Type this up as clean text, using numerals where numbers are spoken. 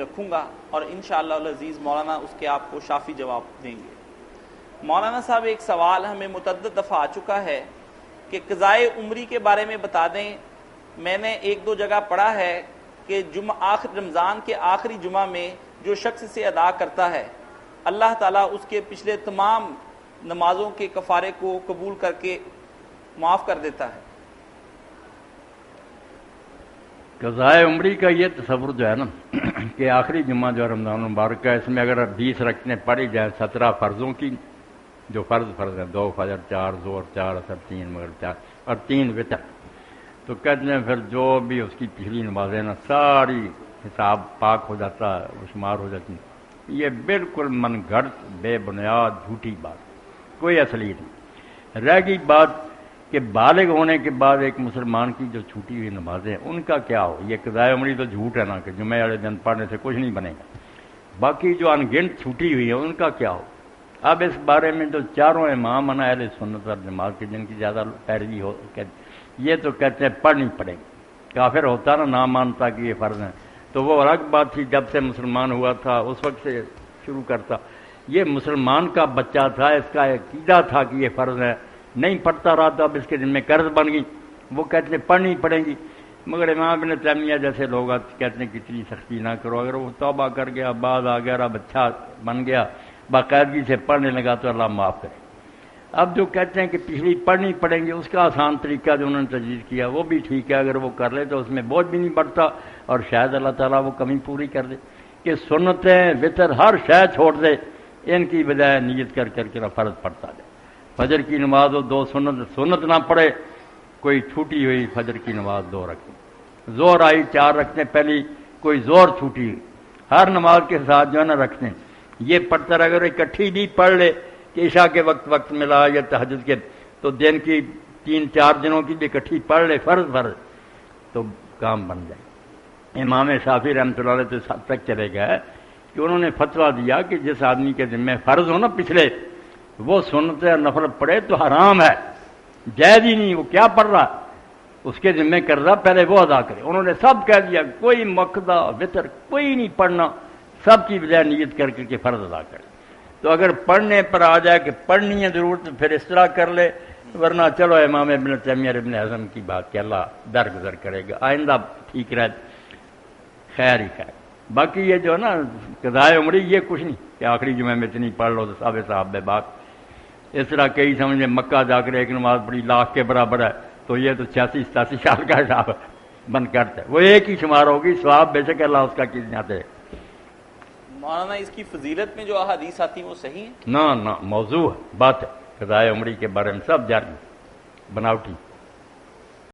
رکھوں گا اور انشاءاللہ العزیز مولانا اس کے آپ کو شافی جواب دیں گے۔ مولانا صاحب ایک سوال ہمیں متعدد دفعہ آ چکا ہے کہ قضائے عمری کے بارے میں بتا دیں۔ میں نے ایک دو جگہ پڑھا ہے کہ آخر رمضان کے آخری جمعہ میں جو شخص سے ادا کرتا ہے اللہ تعالیٰ اس کے پچھلے تمام نمازوں کے کفارے کو قبول کر کے معاف کر دیتا ہے۔ قضائے عمری کا یہ تصور جو ہے نا کہ آخری جمعہ جو رمضان المبارک کا، اس میں اگر 20 رکعتیں پڑھی جائیں 17 فرضوں کی، جو فرض ہیں 2 فجر 4 ظہر 4 عصر 3 مغرب 4 اور 3 وتر، تو کہتے ہیں پھر جو بھی اس کی پچھلی نمازیں نا ساری حساب پاک ہو جاتا ہے، وہ شمار ہو جاتی ہیں۔ یہ بالکل من گھڑت بے بنیاد جھوٹی بات، کوئی اصلیت نہیں۔ رہ گئی بات کہ بالغ ہونے کے بعد ایک مسلمان کی جو چھوٹی ہوئی نمازیں ہیں ان کا کیا ہو؟ یہ قضائے عمری تو جھوٹ ہے نا کہ جمعے والے دن پڑھنے سے کچھ نہیں بنے گا۔ باقی جو انگنت چھوٹی ہوئی ہیں ان کا کیا ہو؟ اب اس بارے میں جو چاروں امام ہیں اہل سنت اور جماعت کے جن کی زیادہ پیروی ہو، یہ تو کہتے ہیں پڑھنی پڑے گی۔ کافر ہوتا نہ مانتا کہ یہ فرض ہیں تو وہ الگ بات تھی، جب سے مسلمان ہوا تھا اس وقت سے شروع کرتا۔ یہ مسلمان کا بچہ تھا، اس کا عقیدہ تھا کہ یہ فرض ہے، نہیں پڑھتا رہا تو اب اس کے ذمہ قرض بن گئی، وہ کہتے ہیں پڑھنی پڑیں گی۔ مگر امام ابن تیمیہ جیسے لوگ کہتے ہیں کہ اتنی سختی نہ کرو، اگر وہ توبہ کر گیا بعد آ گیا اب اچھا بن گیا باقاعدگی سے پڑھنے لگا تو اللہ معاف کرے۔ اب جو کہتے ہیں کہ پچھلی پڑھنی پڑیں گے، اس کا آسان طریقہ جو انہوں نے تجویز کیا وہ بھی ٹھیک ہے، اگر وہ کر لے تو اس میں بوجھ بھی نہیں بڑھتا اور شاید اللہ تعالیٰ وہ کمی پوری کر دے کہ سنتیں وطر ہر شے چھوڑ دے، ان کی بجائے نیت کر کر کے فرض پڑھتا جائے۔ فجر کی نماز ہو 2 سنت نہ پڑھے، کوئی چھوٹی ہوئی فجر کی نماز 2 رکھیں، زور آئی 4 رکھتے پہلی، کوئی زور چھوٹی ہوئی، ہر نماز کے ساتھ جو ہے نا رکھتے ہیں یہ پڑھتا رہے۔ اگر اکٹھی بھی پڑھ لے کہ عشاء کے وقت ملا یا تہجد کے، تو دن کی 3-4 دنوں کی بھی اکٹھی پڑھ لے فرض تو کام بن جائے۔ امام شافعی رحمۃ اللہ علیہ تو اس حد تک چلے گئے کہ انہوں نے فتویٰ دیا کہ جس آدمی کے ذمہ فرض ہو نا پچھلے، وہ سنت اور نفل پڑھے تو حرام ہے، جائز ہی نہیں، وہ کیا پڑھ رہا، اس کے ذمہ قرضہ پہلے وہ ادا کرے۔ انہوں نے سب کہہ دیا کوئی مقدہ وطر کوئی نہیں پڑھنا، سب کی بجائے نیت کر کے فرض ادا کرے۔ تو اگر پڑھنے پر آ جائے کہ پڑھنی ہے ضرورت پھر اس طرح کر لے، ورنہ چلو امام ابن تیمیہ ابن حزم کی بات کہ اللہ درگزر کرے گا، آئندہ ٹھیک رہے، خیر ہی خیر۔ باقی یہ جو ہے نا قضائے عمری یہ کچھ نہیں کہ آخری جمعے میں اتنی پڑھ لو تو صاحب بے باک، اس طرح کئی سمجھے مکہ جا کر ایک نماز پڑھی لاکھ کے برابر ہے تو یہ تو 86-87 سال کا حساب بند کرتا ہے، وہ ایک ہی شمار ہوگی، ثواب بے شک اللہ اس کا کس جاتے۔ مولانا اس کی فضیلت میں جو احادیث آتی ہیں وہ صحیح ہیں؟ نہ موضوع ہے، بات ہے قضائے عمری کے بارے میں سب جاری بناوٹی۔